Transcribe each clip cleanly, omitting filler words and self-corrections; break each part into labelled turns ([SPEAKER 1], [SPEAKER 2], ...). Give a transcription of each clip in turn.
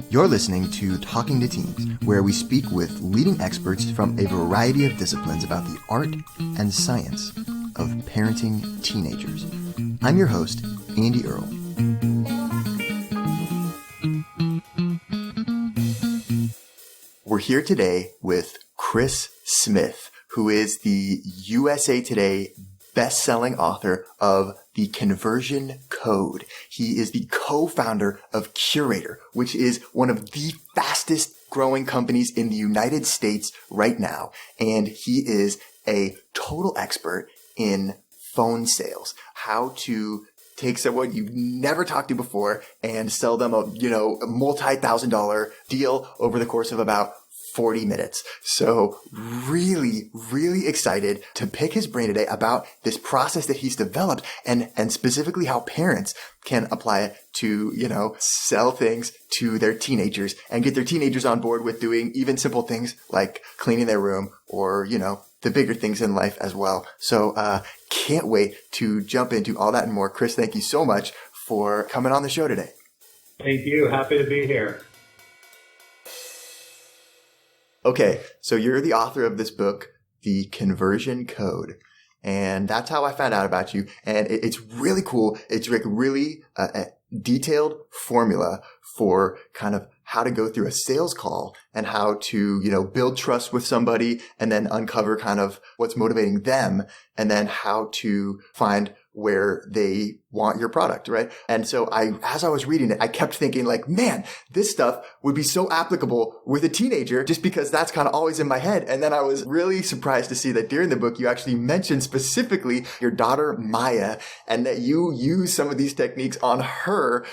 [SPEAKER 1] You're listening to Talking to Teens, where we speak with leading experts from a variety of disciplines about the art and science of parenting teenagers. I'm your host, Andy Earle. We're here today with Chris Smith, who is the USA Today best-selling author of The Conversion Code. He is the co-founder of Curator, which is one of the fastest growing companies in the United States right now. And he is a total expert in phone sales, how to take someone you've never talked to before and sell them a multi-$1,000 deal over the course of about 40 minutes. So really, really excited to pick his brain today about this process that he's developed and specifically how parents can apply it to, sell things to their teenagers and get their teenagers on board with doing even simple things like cleaning their room or, the bigger things in life as well. So, can't wait to jump into all that and more. Chris, thank you so much for coming on the show today.
[SPEAKER 2] Thank you. Happy to be here.
[SPEAKER 1] Okay, so you're the author of this book, The Conversion Code, and that's how I found out about you. And it's really cool. It's like really a detailed formula for kind of how to go through a sales call and how to, build trust with somebody and then uncover kind of what's motivating them and then how to find where they want your product, right? And so as I was reading it, I kept thinking like, man, this stuff would be so applicable with a teenager just because that's kind of always in my head. And then I was really surprised to see that during the book, you actually mentioned specifically your daughter, Maya, and that you use some of these techniques on her.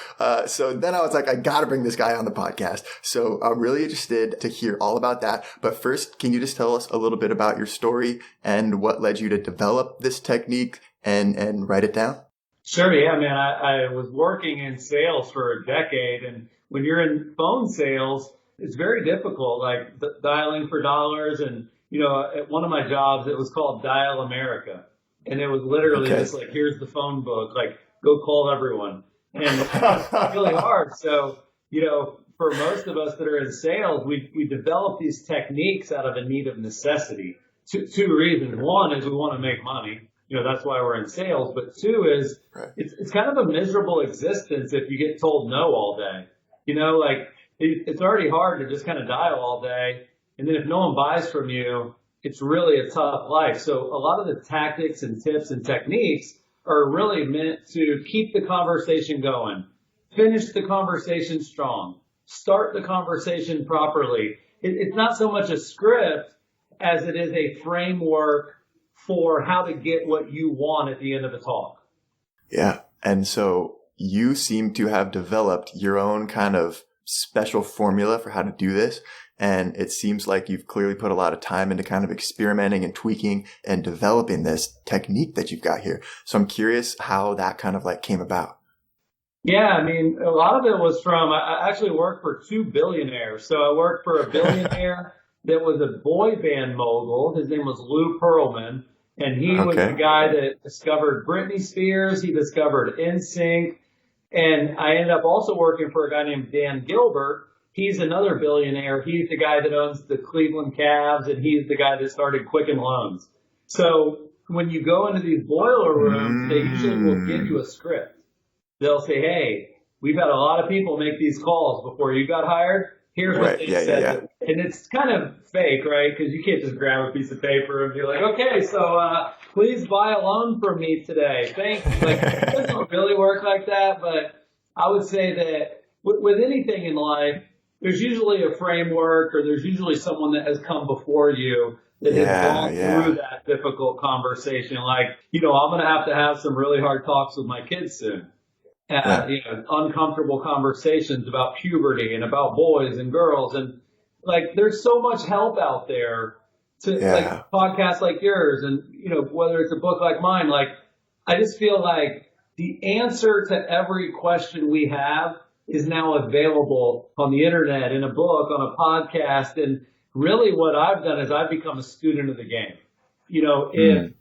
[SPEAKER 1] So then I was like, I got to bring this guy on the podcast. So I'm really interested to hear all about that. But first, can you just tell us a little bit about your story and what led you to develop this technique and write it down?
[SPEAKER 2] Sure. Yeah, man. I was working in sales for a decade. And when you're in phone sales, it's very difficult, like dialing for dollars. And, at one of my jobs, it was called Dial America. And it was literally just like, here's the phone book, like go call everyone. And it's really hard. So, for most of us that are in sales, we develop these techniques out of a need of necessity. Two reasons. One is we want to make money. That's why we're in sales. But two is it's kind of a miserable existence if you get told no all day. It's already hard to just kind of dial all day. And then if no one buys from you, it's really a tough life. So a lot of the tactics and tips and techniques are really meant to keep the conversation going, finish the conversation strong, start the conversation properly. It's not so much a script as it is a framework for how to get what you want at the end of the talk.
[SPEAKER 1] Yeah. And so you seem to have developed your own kind of special formula for how to do this. And it seems like you've clearly put a lot of time into kind of experimenting and tweaking and developing this technique that you've got here. So I'm curious how that kind of like came about.
[SPEAKER 2] Yeah, I mean, a lot of it was from, I actually worked for two billionaires. So I worked for a billionaire that was a boy band mogul. His name was Lou Pearlman. And he was the guy that discovered Britney Spears. He discovered NSYNC. And I ended up also working for a guy named Dan Gilbert. He's another billionaire. He's the guy that owns the Cleveland Cavs, and he's the guy that started Quicken Loans. So when you go into these boiler rooms, they usually will give you a script. They'll say, hey, we've had a lot of people make these calls before you got hired. Here's what they said. Yeah. And it's kind of fake, right? Because you can't just grab a piece of paper and be like, okay, so please buy a loan from me today. Thank you. Like, it doesn't really work like that. But I would say that with anything in life, there's usually a framework or there's usually someone that has come before you that has gone through that difficult conversation. Like, I'm going to have some really hard talks with my kids soon. Uncomfortable conversations about puberty and about boys and girls. And like, there's so much help out there to like podcasts like yours. And, whether it's a book like mine, like, I just feel like the answer to every question we have is now available on the internet, in a book, on a podcast. And really what I've done is I've become a student of the game. If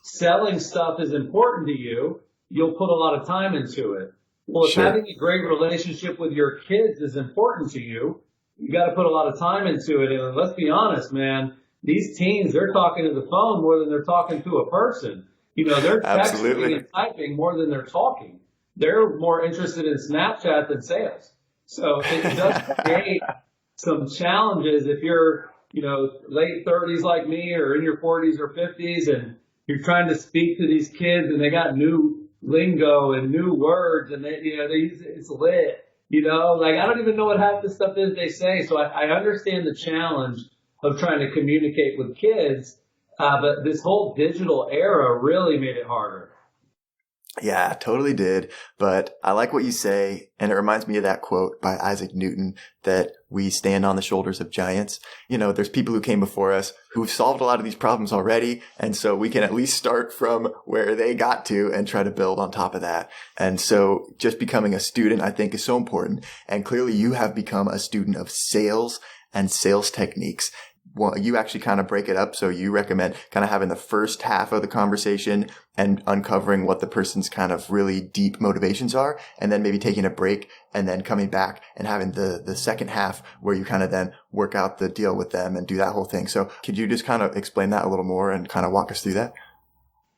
[SPEAKER 2] selling stuff is important to you, you'll put a lot of time into it. Well, if
[SPEAKER 1] Sure.
[SPEAKER 2] having a great relationship with your kids is important to you, you got to put a lot of time into it. And let's be honest, man, these teens, they're talking to the phone more than they're talking to a person. They're texting
[SPEAKER 1] Absolutely.
[SPEAKER 2] and typing more than they're talking. They're more interested in Snapchat than sales. So it does create some challenges if you're, late 30s like me or in your 40s or 50s and you're trying to speak to these kids and they got new lingo and new words and it's lit, like I don't even know what half the stuff is they say. So I understand the challenge of trying to communicate with kids. But this whole digital era really made it harder.
[SPEAKER 1] Yeah, totally did. But I like what you say. And it reminds me of that quote by Isaac Newton that we stand on the shoulders of giants. There's people who came before us who've solved a lot of these problems already. And so we can at least start from where they got to and try to build on top of that. And so just becoming a student, I think, is so important. And clearly you have become a student of sales and sales techniques. Well, you actually kind of break it up. So you recommend kind of having the first half of the conversation and uncovering what the person's kind of really deep motivations are, and then maybe taking a break and then coming back and having the second half where you kind of then work out the deal with them and do that whole thing. So could you just kind of explain that a little more and kind of walk us through that?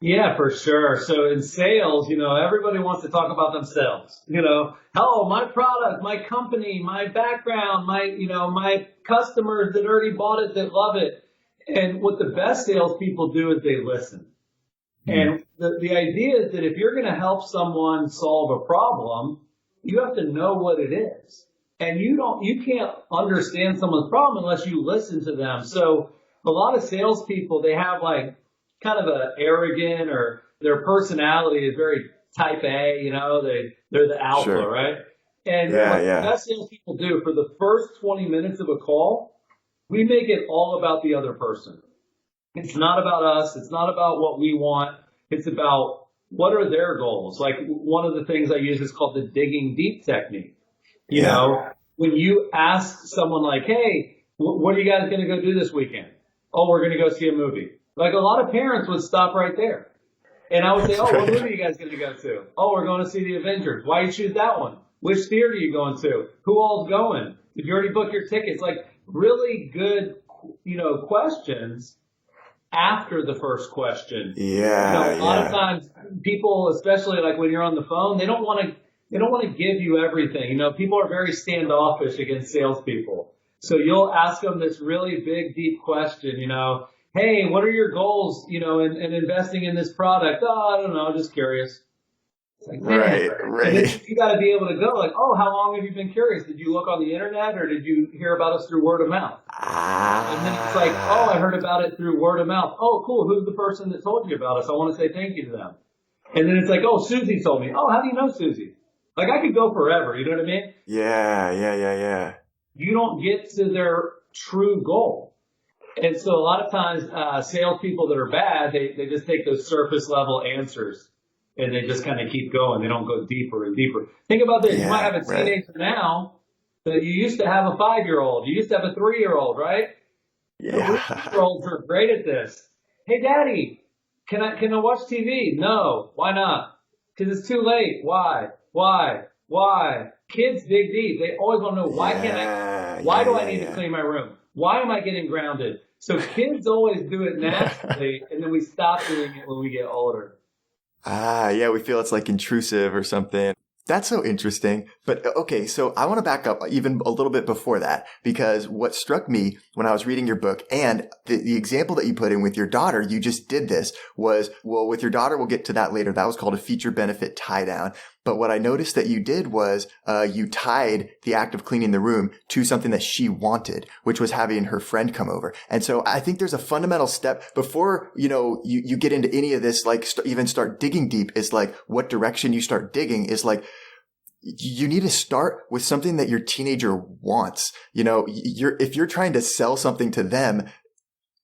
[SPEAKER 2] Yeah, for sure. So in sales, everybody wants to talk about themselves. Oh, my product, my company, my background, my customers that already bought it, that love it. And what the best salespeople do is they listen. And the idea is that if you're going to help someone solve a problem, you have to know what it is. And you can't understand someone's problem unless you listen to them. So a lot of salespeople, they have like kind of a arrogant, or their personality is very type A, they're the alpha,
[SPEAKER 1] Sure.
[SPEAKER 2] right? And
[SPEAKER 1] Yeah,
[SPEAKER 2] what the
[SPEAKER 1] yeah.
[SPEAKER 2] best salespeople do for the first 20 minutes of a call, we make it all about the other person. It's not about us. It's not about what we want. It's about what are their goals. Like one of the things I use is called the digging deep technique. When you ask someone like, hey, what are you guys going to go do this weekend? Oh, we're going to go see a movie. Like a lot of parents would stop right there. And I would say, oh, what movie are you guys going to go to? Oh, we're going to see the Avengers. Why you choose that one? Which theater are you going to? Who all's going? Did you already book your tickets? Like really good, questions after the first question.
[SPEAKER 1] Yeah,
[SPEAKER 2] A lot of
[SPEAKER 1] yeah.
[SPEAKER 2] times people, especially like when you're on the phone, they don't want to give you everything. People are very standoffish against salespeople. So you'll ask them this really big, deep question, hey, what are your goals, in investing in this product? Oh, I don't know, just curious. It's like, man.
[SPEAKER 1] Right,
[SPEAKER 2] And then
[SPEAKER 1] right.
[SPEAKER 2] you got to be able to go like, oh, how long have you been curious? Did you look on the internet or did you hear about us through word of mouth? And then it's like, oh, I
[SPEAKER 1] Ah,
[SPEAKER 2] heard about it through word of mouth. Oh, cool. Who's the person that told you about us? I want to say thank you to them. And then it's like, oh, Susie told me. Oh, how do you know Susie? Like I could go forever. You know what I mean?
[SPEAKER 1] yeah, yeah, yeah, yeah.
[SPEAKER 2] You don't get to their true goal. And so a lot of times, salespeople that are bad, they just take those surface level answers and they just kind of keep going. They don't go deeper and deeper. Think about this. You might have
[SPEAKER 1] Yeah,
[SPEAKER 2] a
[SPEAKER 1] right.
[SPEAKER 2] teenager now, but you used to have a 5-year-old. You used to have a 3-year-old, right?
[SPEAKER 1] Yeah.
[SPEAKER 2] 3-year-olds are great at this. Hey, Daddy, can I watch TV? No. Why not? Because it's too late. Why? Why? Kids dig deep. They always want to know
[SPEAKER 1] Yeah,
[SPEAKER 2] why
[SPEAKER 1] yeah,
[SPEAKER 2] do I
[SPEAKER 1] yeah,
[SPEAKER 2] need to
[SPEAKER 1] yeah.
[SPEAKER 2] clean my room? Why am I getting grounded? So kids always do it naturally, and then we stop doing it when we get older.
[SPEAKER 1] Yeah, we feel it's like intrusive or something. That's so interesting. But okay, so I want to back up even a little bit before that, because what struck me when I was reading your book and the example that you put in with your daughter, you just did this was, well, with your daughter, we'll get to that later. That was called a feature benefit tie down. But what I noticed that you did was, you tied the act of cleaning the room to something that she wanted, which was having her friend come over. And so I think there's a fundamental step before, you get into any of this, like even start digging deep is like what direction you start digging is like, you need to start with something that your teenager wants. If you're trying to sell something to them,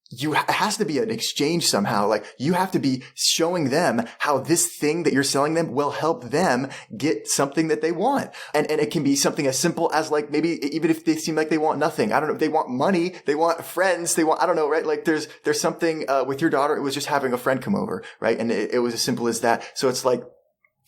[SPEAKER 1] it has to be an exchange somehow. Like you have to be showing them how this thing that you're selling them will help them get something that they want. And it can be something as simple as like maybe even if they seem like they want nothing. I don't know. They want money. They want friends. I don't know, right? Like there's something, with your daughter. It was just having a friend come over, right? And it was as simple as that. So it's like,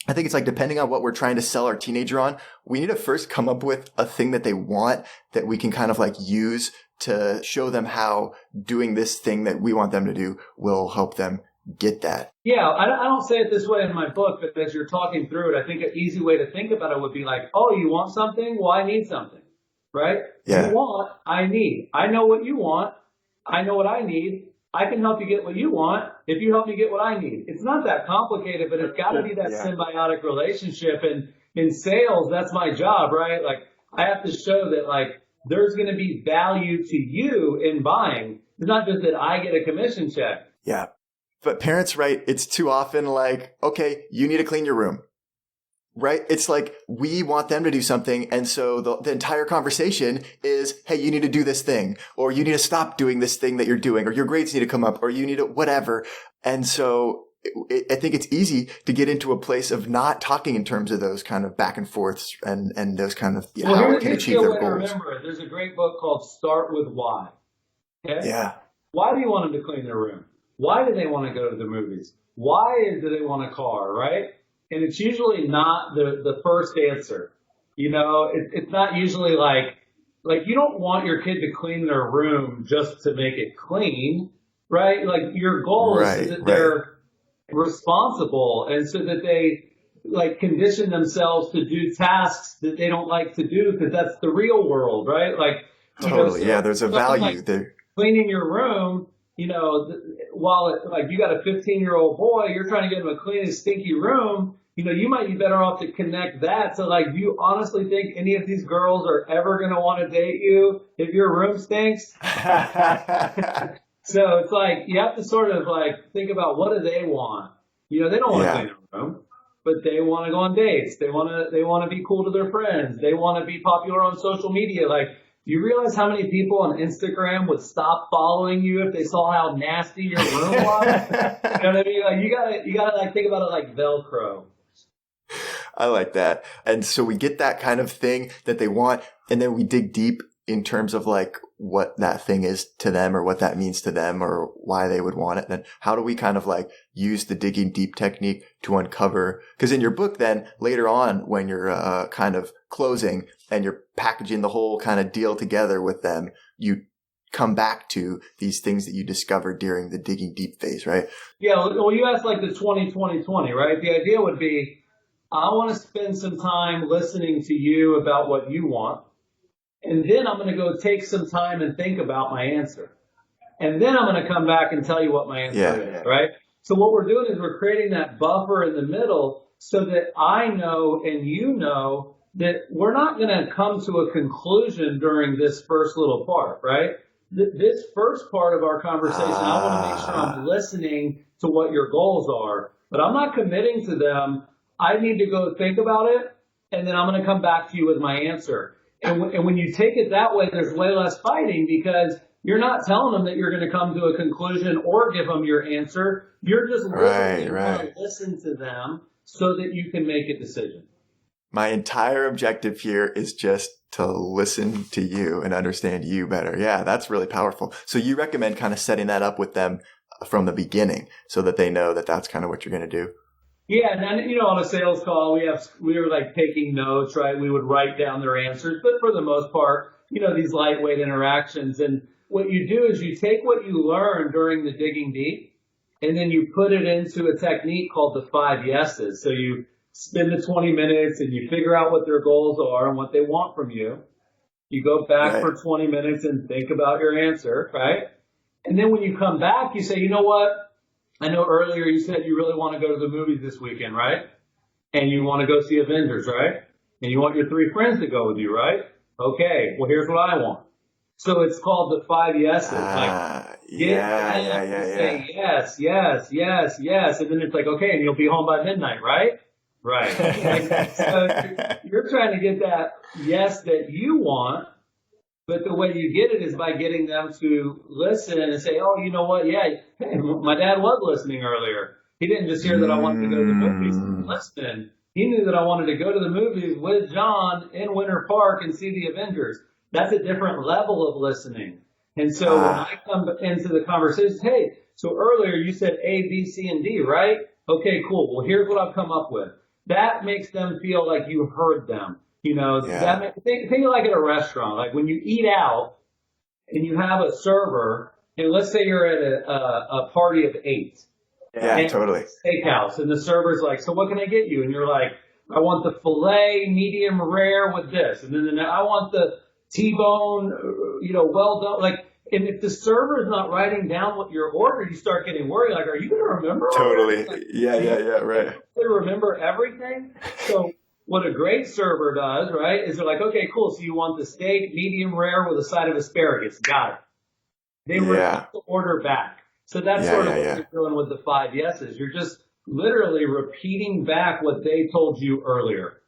[SPEAKER 1] I think it's like depending on what we're trying to sell our teenager on, we need to first come up with a thing that they want that we can kind of like use to show them how doing this thing that we want them to do will help them get that.
[SPEAKER 2] Yeah, I don't say it this way in my book, but as you're talking through it, I think an easy way to think about it would be like, oh, you want something? Well, I need something, right?
[SPEAKER 1] Yeah.
[SPEAKER 2] You want, I need. I know what you want. I know what I need. I can help you get what you want if you help me get what I need. It's not that complicated, but it's got to be that symbiotic relationship. And in sales, that's my job, right? Like I have to show that like there's going to be value to you in buying. It's not just that I get a commission check.
[SPEAKER 1] Yeah. But parents, right, it's too often like, okay, you need to clean your room, right? It's like we want them to do something. And so the entire conversation is, hey, you need to do this thing, or you need to stop doing this thing that you're doing, or your grades need to come up, or you need to whatever. And so I think it's easy to get into a place of not talking in terms of those kind of back and forths and those kind of how we can achieve their goals.
[SPEAKER 2] Remember, there's a great book called Start With Why. Okay?
[SPEAKER 1] Yeah.
[SPEAKER 2] Why do you want them to clean their room? Why do they want to go to the movies? Why do they want a car, right? And it's usually not the first answer. You know, it's not usually like you don't want your kid to clean their room just to make it clean, right? Like your goal is that they're responsible and so that they like condition themselves to do tasks that they don't like to do because that's the real world, right? Like
[SPEAKER 1] totally, yeah. There's a value there.
[SPEAKER 2] Cleaning your room. You know, while like you got a 15-year-old boy, you're trying to get him a clean and stinky room. You know, you might be better off to connect that. So, like, do you honestly think any of these girls are ever going to want to date you if your room stinks? So it's like you have to sort of like think about what do they want. You know, they don't want to clean their room, but they want to go on dates. They want to be cool to their friends. They want to be popular on social media. Like. Do you realize how many people on Instagram would stop following you if they saw how nasty your room was? You know what I mean? Like you gotta like think about it like Velcro.
[SPEAKER 1] I like that. And so we get that kind of thing that they want, and then we dig deep in terms of like what that thing is to them or what that means to them or why they would want it. Then how do we kind of like use the digging deep technique to uncover? Because in your book, then later on, when you're kind of closing and you're packaging the whole kind of deal together with them, you come back to these things that you discovered during the digging deep phase, right?
[SPEAKER 2] Yeah. Well, you asked like the 20-20-20, right? The idea would be, I want to spend some time listening to you about what you want. And then I'm going to go take some time and think about my answer. And then I'm going to come back and tell you what my answer is, right? So what we're doing is we're creating that buffer in the middle so that I know and you know that we're not going to come to a conclusion during this first little part, right? This first part of our conversation, I want to make sure I'm listening to what your goals are, but I'm not committing to them. I need to go think about it, and then I'm going to come back to you with my answer. And when you take it that way, there's way less fighting because you're not telling them that you're going to come to a conclusion or give them your answer. You're just listening to listen to them so that you can make a decision.
[SPEAKER 1] My entire objective here is just to listen to you and understand you better. Yeah, that's really powerful. So you recommend kind of setting that up with them from the beginning so that they know that that's kind of what you're going to do.
[SPEAKER 2] Yeah, and then, you know, on a sales call, we were like taking notes, right? We would write down their answers, but for the most part, you know, these lightweight interactions. And what you do is you take what you learned during the digging deep, and then you put it into a technique called the 5 yeses. So you spend the 20 minutes and you figure out what their goals are and what they want from you. You go back for 20 minutes and think about your answer, right? And then when you come back, you say, you know what? I know earlier you said you really want to go to the movies this weekend, right? And you want to go see Avengers, right? And you want your 3 friends to go with you, right? Okay, well, here's what I want. So it's called the 5 yeses. Say yes, yes, yes, yes. And then it's like, okay, and you'll be home by midnight, right? Right. So you're trying to get that yes that you want, but the way you get it is by getting them to listen and say, oh, you know what? Yeah, hey, my dad was listening earlier. He didn't just hear that I wanted to go to the movies. Listen, he knew that I wanted to go to the movies with John in Winter Park and see the Avengers. That's a different level of listening. And so when I come into the conversation, hey, so earlier you said A, B, C, and D, right? Okay, cool. Well, here's what I've come up with. that makes them feel like you heard them.
[SPEAKER 1] Yeah.
[SPEAKER 2] Think of like at a restaurant, like when you eat out and you have a server, and let's say you're at a party of 8,
[SPEAKER 1] Yeah,
[SPEAKER 2] and
[SPEAKER 1] totally.
[SPEAKER 2] steakhouse, and the server's like, so what can I get you? And you're like, I want the filet medium rare with this, and then I want the T-bone, well done. Like, and if the server is not writing down what you're ordering, you start getting worried. Like, are you going to remember all this?
[SPEAKER 1] Totally.
[SPEAKER 2] Like,
[SPEAKER 1] Yeah,
[SPEAKER 2] are you
[SPEAKER 1] yeah, yeah, right.
[SPEAKER 2] going to remember everything? So what a great server does, right, is they're like, okay, cool. So you want the steak medium rare with a side of asparagus. Got it. They repeat
[SPEAKER 1] Yeah.
[SPEAKER 2] the order back. So that's
[SPEAKER 1] Yeah,
[SPEAKER 2] sort of
[SPEAKER 1] yeah,
[SPEAKER 2] what
[SPEAKER 1] yeah.
[SPEAKER 2] you're doing with the 5 yeses. You're just literally repeating back what they told you earlier.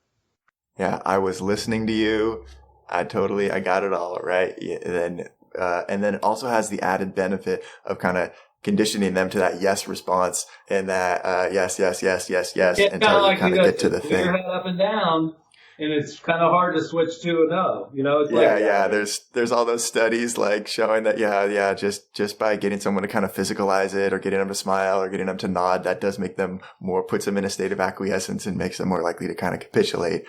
[SPEAKER 1] Yeah, I was listening to you. I got it all, right? Yeah, and then it also has the added benefit of kind of conditioning them to that yes response and that, yes, yes, yes, yes, yes,
[SPEAKER 2] It's kind of
[SPEAKER 1] until you
[SPEAKER 2] like you
[SPEAKER 1] kind of
[SPEAKER 2] got
[SPEAKER 1] get to
[SPEAKER 2] to
[SPEAKER 1] the
[SPEAKER 2] move your
[SPEAKER 1] thing.
[SPEAKER 2] head up and down, and it's kind of hard to switch to a no. It's
[SPEAKER 1] Yeah,
[SPEAKER 2] like,
[SPEAKER 1] yeah. There's all those studies like showing that just by getting someone to kind of physicalize it or getting them to smile or getting them to nod, that does make them puts them in a state of acquiescence and makes them more likely to kind of capitulate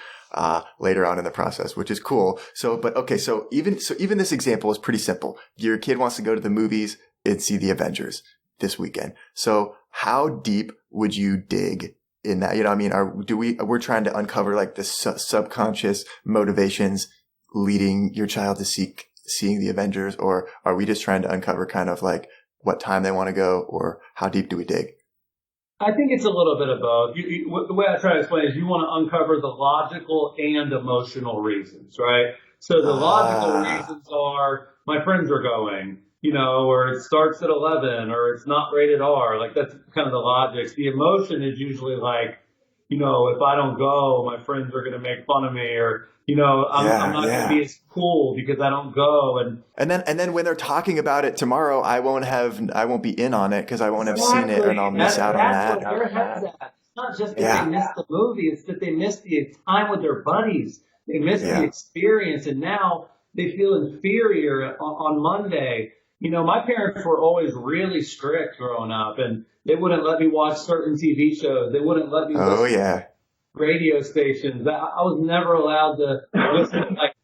[SPEAKER 1] later on in the process, which is cool. So, but okay, so even this example is pretty simple. Your kid wants to go to the movies and see the Avengers this weekend. So, how deep would you dig in that? You know what I mean? We're trying to uncover like the subconscious motivations leading your child to seeing the Avengers, or are we just trying to uncover kind of like what time they want to go, or how deep do we dig?
[SPEAKER 2] I think it's a little bit of both. The way I try to explain it is you want to uncover the logical and emotional reasons, right? So the logical
[SPEAKER 1] Ah,
[SPEAKER 2] reasons are my friends are going, or it starts at 11 or it's not rated R. Like that's kind of the logic. The emotion is usually like, if I don't go, my friends are going to make fun of me or, I'm
[SPEAKER 1] yeah,
[SPEAKER 2] not going to
[SPEAKER 1] yeah.
[SPEAKER 2] be as cool because I don't go. And
[SPEAKER 1] And then when they're talking about it tomorrow, I won't be in on it because I won't have seen it and
[SPEAKER 2] exactly.
[SPEAKER 1] I'll miss out on
[SPEAKER 2] That's where
[SPEAKER 1] that.
[SPEAKER 2] their head's at. It's not just that they
[SPEAKER 1] Yeah,
[SPEAKER 2] missed the movie, it's that they missed the time with their buddies. They missed the
[SPEAKER 1] yeah.
[SPEAKER 2] experience and now they feel inferior on Monday. My parents were always really strict growing up and they wouldn't let me watch certain TV shows. They wouldn't let me
[SPEAKER 1] Oh
[SPEAKER 2] listen to
[SPEAKER 1] yeah.
[SPEAKER 2] radio stations. I was never allowed to listen to like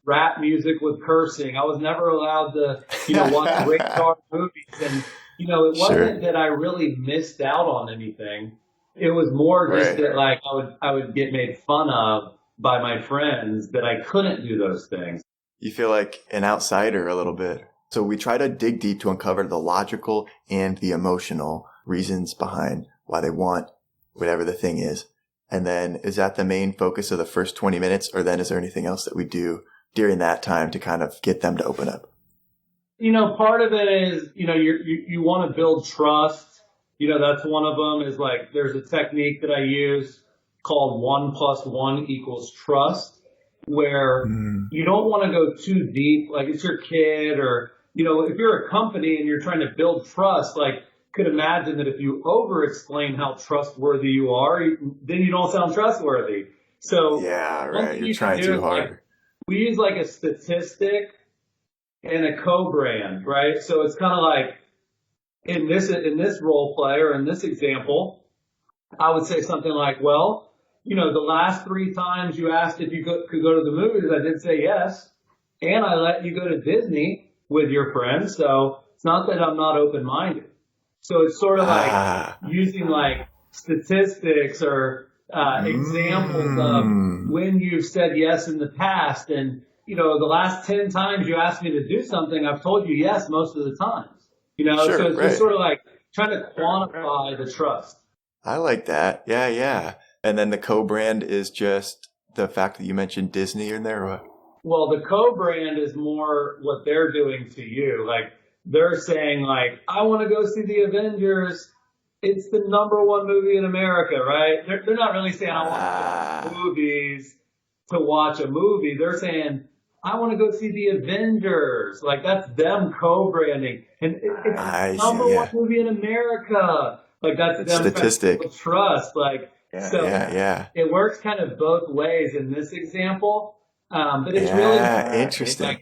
[SPEAKER 2] rap music with cursing. I was never allowed to, watch rated R movies. And, it
[SPEAKER 1] Sure.
[SPEAKER 2] wasn't that I really missed out on anything. It was more just
[SPEAKER 1] Right.
[SPEAKER 2] that like I would get made fun of by my friends that I couldn't do those things.
[SPEAKER 1] You feel like an outsider a little bit. So we try to dig deep to uncover the logical and the emotional reasons behind why they want whatever the thing is. And then is that the main focus of the first 20 minutes? Or then is there anything else that we do during that time to kind of get them to open up?
[SPEAKER 2] Part of it is, you want to build trust. That's one of them is like, there's a technique that I use called 1+1 = trust, where
[SPEAKER 1] Mm.
[SPEAKER 2] you don't want to go too deep. Like it's your kid or, if you're a company and you're trying to build trust, like could imagine that if you over explain how trustworthy you are, then you don't sound trustworthy. So
[SPEAKER 1] Yeah,
[SPEAKER 2] one
[SPEAKER 1] right.
[SPEAKER 2] thing
[SPEAKER 1] You're
[SPEAKER 2] you can
[SPEAKER 1] trying
[SPEAKER 2] do
[SPEAKER 1] too
[SPEAKER 2] is like,
[SPEAKER 1] hard.
[SPEAKER 2] we use like a statistic and a co-brand, right? So it's kind of like in this role play or in this example, I would say something like, well, the last 3 times you asked if you could go to the movies, I did say yes, and I let you go to Disney with your friends. So it's not that I'm not open-minded. So it's sort of like
[SPEAKER 1] Ah.
[SPEAKER 2] using like statistics or examples of
[SPEAKER 1] Mm.
[SPEAKER 2] when you've said yes in the past. And, the last 10 times you asked me to do something, I've told you yes most of the times. So
[SPEAKER 1] Sure,
[SPEAKER 2] it's just
[SPEAKER 1] right.
[SPEAKER 2] sort of like trying to quantify the trust.
[SPEAKER 1] I like that. Yeah, yeah. And then the co-brand is just the fact that you mentioned Disney in there. Or what?
[SPEAKER 2] Well, the co-brand is more what they're doing to you. Like they're saying like, I want to go see the Avengers. It's the #1 movie in America, right? They're not really saying I want to go to the
[SPEAKER 1] Ah,
[SPEAKER 2] movies to watch a movie. They're saying I want to go see the Avengers. Like that's them co-branding. And it's
[SPEAKER 1] I
[SPEAKER 2] the
[SPEAKER 1] see.
[SPEAKER 2] #1
[SPEAKER 1] Yeah.
[SPEAKER 2] movie in America. Like that's them trying to
[SPEAKER 1] Statistic.
[SPEAKER 2] build trust. Like,
[SPEAKER 1] Yeah,
[SPEAKER 2] so
[SPEAKER 1] yeah, yeah.
[SPEAKER 2] it works kind of both ways in this example. But it's really
[SPEAKER 1] Yeah,
[SPEAKER 2] like,
[SPEAKER 1] interesting.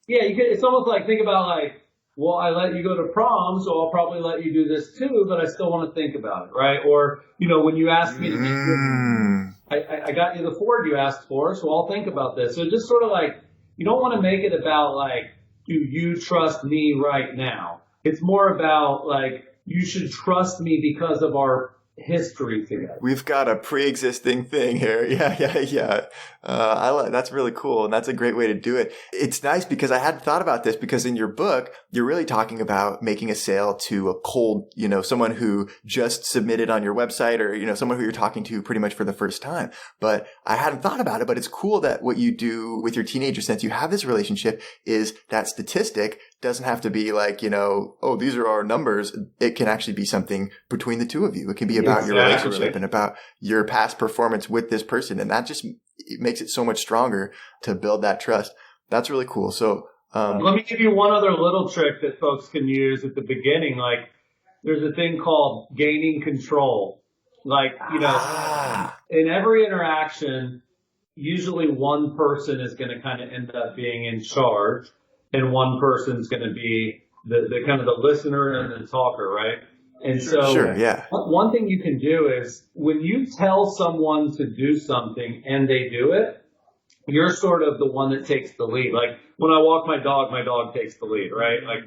[SPEAKER 2] yeah, it's almost like, think about like well, I let you go to prom, so I'll probably let you do this too, but I still want to think about it, right? Or, when you asked me to meet with I got you the Ford you asked for, so I'll think about this. So just sort of like, you don't want to make it about like, do you trust me right now? It's more about like, you should trust me because of our history together.
[SPEAKER 1] We've got a pre-existing thing here. Yeah. That's really cool. And that's a great way to do it. It's nice because I hadn't thought about this, because in your book, you're really talking about making a sale to a cold, someone who just submitted on your website, or, someone who you're talking to pretty much for the first time. But I hadn't thought about it, but it's cool that what you do with your teenager, since you have this relationship, is that statistic doesn't have to be like, oh, these are our numbers. It can actually be something between the two of you. It can be about your relationship and about your past performance with this person. And that just it makes it so much stronger to build that trust. That's really cool. So,
[SPEAKER 2] let me give you one other little trick that folks can use at the beginning. Like, there's a thing called gaining control. Like, in every interaction, usually one person is going to kind of end up being in charge, and one person's going to be the kind of the listener and the talker, right? And so one thing you can do is when you tell someone to do something and they do it, you're sort of the one that takes the lead. Like when I walk my dog takes the lead, right? Like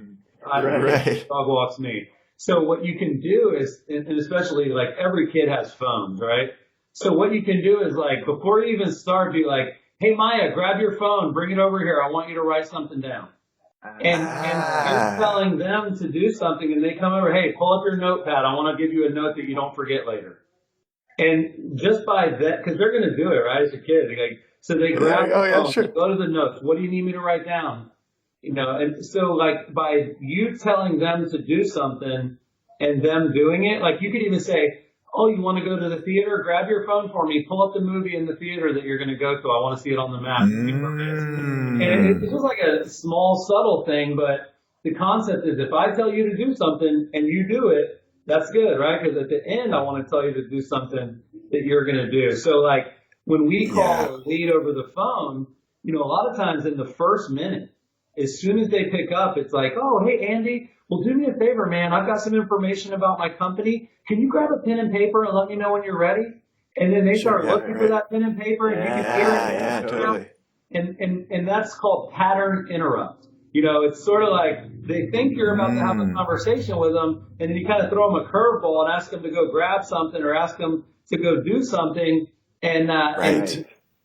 [SPEAKER 2] I don't know, the dog walks me. So what you can do is, and especially like every kid has phones, right? So what you can do is like before you even start, be like, hey, Maya, grab your phone, bring it over here. I want you to write something down. And you're telling them to do something, and they come over, hey, pull up your notepad. I want to give you a note that you don't forget later. And just by that, because they're going to do it, right, as a kid. So they grab the phone, they go to the notes. What do you need me to write down? And so like by you telling them to do something and them doing it, like you could even say, oh, you want to go to the theater? Grab your phone for me. Pull up the movie in the theater that you're going to go to. I want to see it on the map. And it's just like a small, subtle thing, but the concept is if I tell you to do something and you do it, that's good, right? Because at the end, I want to tell you to do something that you're going to do. So like when we call a lead over the phone, a lot of times in the first minute, as soon as they pick up, it's like, oh, hey, Andy, well, do me a favor, man. I've got some information about my company. Can you grab a pen and paper and let me know when you're ready? And then they start looking for that pen and paper, and you can hear it.
[SPEAKER 1] Totally.
[SPEAKER 2] And that's called pattern interrupt. It's sort of like they think you're about to have a conversation with them, and then you kind of throw them a curveball and ask them to go grab something or ask them to go do something. And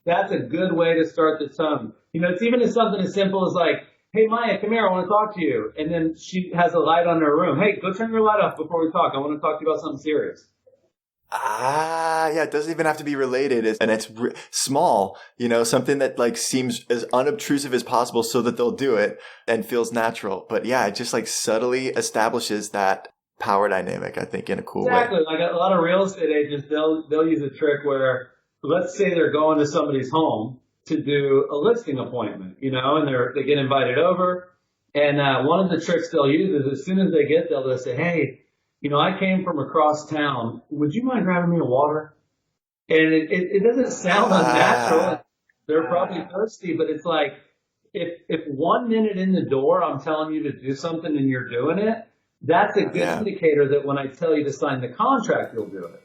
[SPEAKER 2] that's a good way to start the tone. It's even as something as simple as like, hey, Maya, come here. I want to talk to you. And then she has a light on her room. Hey, go turn your light off before we talk. I want to talk to you about something serious.
[SPEAKER 1] It doesn't even have to be related. And it's small, something that like seems as unobtrusive as possible so that they'll do it and feels natural. But it just like subtly establishes that power dynamic, I think, in a cool way.
[SPEAKER 2] Exactly. Like a lot of real estate agents, they'll use a trick where, let's say they're going to somebody's home to do a listing appointment, and they get invited over. And one of the tricks they'll use is as soon as they get there, they'll say, hey, I came from across town. Would you mind grabbing me a water? And it doesn't sound unnatural. They're probably thirsty, but it's like if 1 minute in the door I'm telling you to do something and you're doing it, that's a good indicator that when I tell you to sign the contract, you'll do it.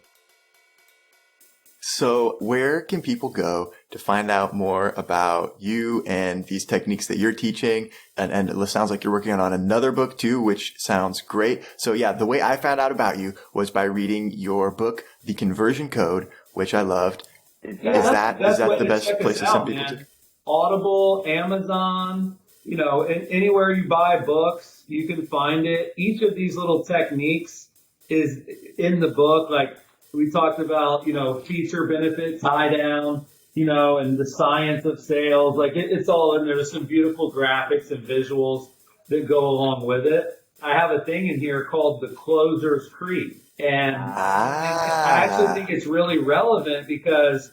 [SPEAKER 1] So where can people go to find out more about you and these techniques that you're teaching? And it sounds like you're working on another book too, which sounds great. So the way I found out about you was by reading your book, The Conversion Code, which I loved. Is that the best place to send people to?
[SPEAKER 2] Audible, Amazon, anywhere you buy books, you can find it. Each of these little techniques is in the book. Like, we talked about, feature, benefit, tie down, and the science of sales. Like it's all in there. There's some beautiful graphics and visuals that go along with it. I have a thing in here called the Closer's Creed. And I actually think it's really relevant because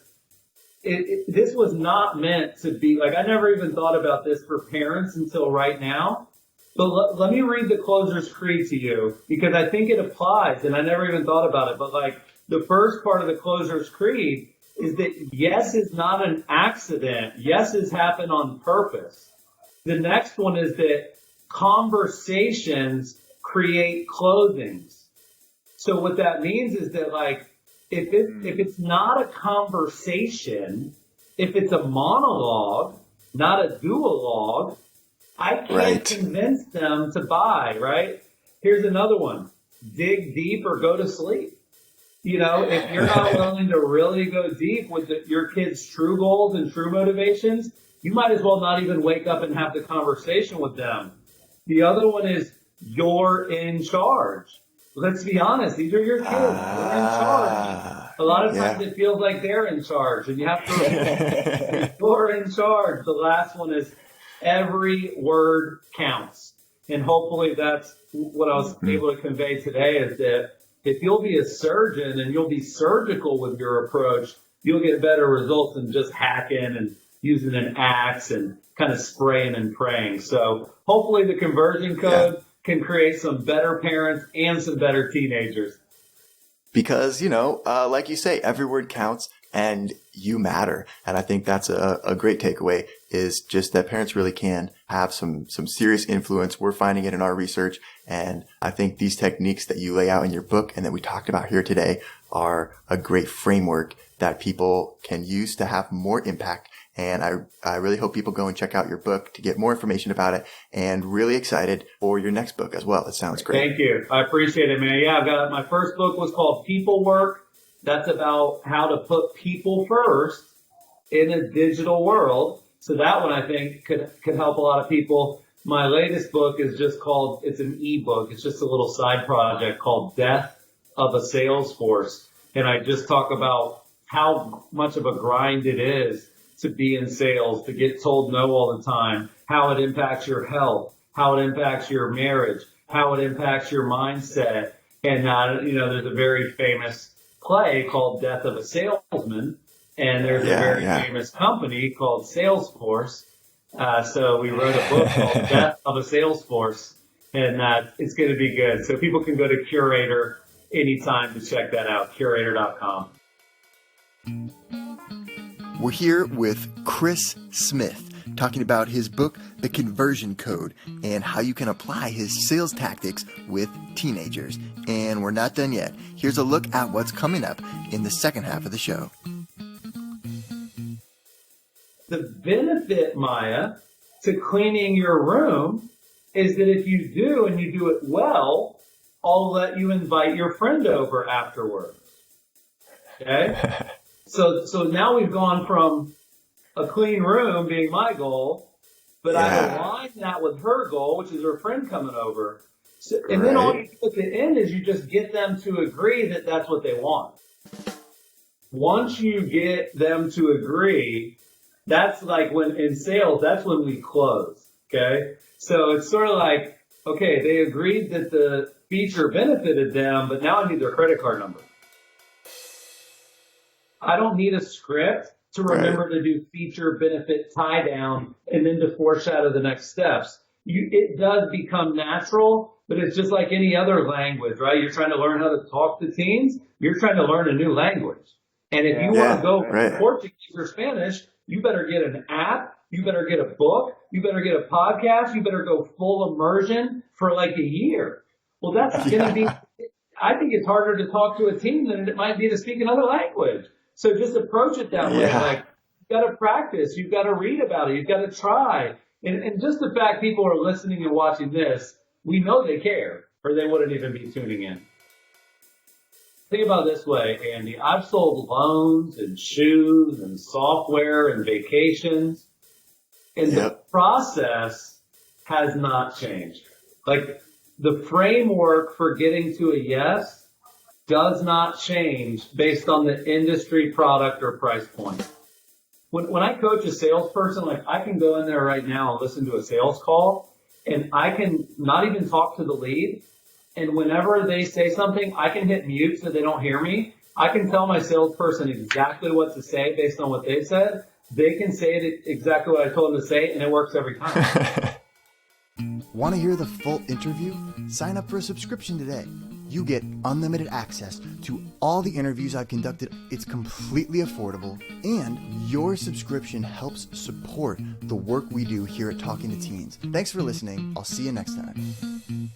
[SPEAKER 2] this was not meant to be like, I never even thought about this for parents until right now. But let me read the Closer's Creed to you because I think it applies and I never even thought about it. But like, the first part of the Closer's Creed is that yes is not an accident. Yeses happen on purpose. The next one is that conversations create closings. So what that means is that, like, if it's not a conversation, if it's a monologue, not a duologue, I can't convince them to buy, right? Here's another one. Dig deep or go to sleep. You know, if you're not willing to really go deep with your kids' true goals and true motivations, you might as well not even wake up and have the conversation with them. The other one is you're in charge. Let's be honest. These are your kids. They're in charge. A lot of times it feels like they're in charge, and you have to remember you're in charge. The last one is every word counts. And hopefully that's what I was able to convey today, is that if you'll be a surgeon and you'll be surgical with your approach, you'll get better results than just hacking and using an axe and kind of spraying and praying. So hopefully the conversion code can create some better parents and some better teenagers.
[SPEAKER 1] Because, you know, like you say, every word counts and you matter. And I think that's a great takeaway, is just that parents really can have some serious influence. We're finding it in our research. And I think these techniques that you lay out in your book and that we talked about here today are a great framework that people can use to have more impact. And I really hope people go and check out your book to get more information about it, and really excited for your next book as well. It sounds great.
[SPEAKER 2] Thank you. I appreciate it, man. Yeah, my first book was called People Work. That's about how to put people first in a digital world. So that one I think could help a lot of people. My latest book is just called, it's an ebook. It's just a little side project called Death of a Salesforce. And I just talk about how much of a grind it is to be in sales, to get told no all the time, how it impacts your health, how it impacts your marriage, how it impacts your mindset. And, there's a very famous play called Death of a Salesman, and there's a very famous company called Salesforce. So we wrote a book called Death of a Salesforce, and it's going to be good. So people can go to Curator anytime to check that out, curator.com.
[SPEAKER 1] We're here with Chris Smith, talking about his book, The Conversion Code, and how you can apply his sales tactics with teenagers. And we're not done yet. Here's a look at what's coming up in the second half of the show.
[SPEAKER 2] The benefit, Maya, to cleaning your room is that if you do and you do it well, I'll let you invite your friend over afterwards. Okay? So now we've gone from a clean room being my goal, but I've aligned that with her goal, which is her friend coming over. So, and then all you do at the end is you just get them to agree that that's what they want. Once you get them to agree, that's like when in sales, that's when we close. Okay. So it's sort of like, okay, they agreed that the feature benefited them, but now I need their credit card number. I don't need a script to remember to do feature, benefit, tie down, and then to foreshadow the next steps. It does become natural, but it's just like any other language, right? You're trying to learn how to talk to teens. You're trying to learn a new language. And if you want to go Portuguese or Spanish, you better get an app. You better get a book. You better get a podcast. You better go full immersion for like a year. Well, that's going to be, I think it's harder to talk to a teen than it might be to speak another language. So just approach it that way. Like, you've got to practice. You've got to read about it. You've got to try. And just the fact people are listening and watching this, we know they care, or they wouldn't even be tuning in. Think about it this way, Andy. I've sold loans and shoes and software and vacations, and the process has not changed. Like, the framework for getting to a yes does not change based on the industry, product, or price point. When I coach a salesperson, like, I can go in there right now and listen to a sales call, and I can not even talk to the lead. And whenever they say something, I can hit mute so they don't hear me. I can tell my salesperson exactly what to say based on what they said. They can say it exactly what I told them to say, and it works every time.
[SPEAKER 1] Want to hear the full interview? Sign up for a subscription today. You get unlimited access to all the interviews I've conducted. It's completely affordable, and your subscription helps support the work we do here at Talking to Teens. Thanks for listening. I'll see you next time.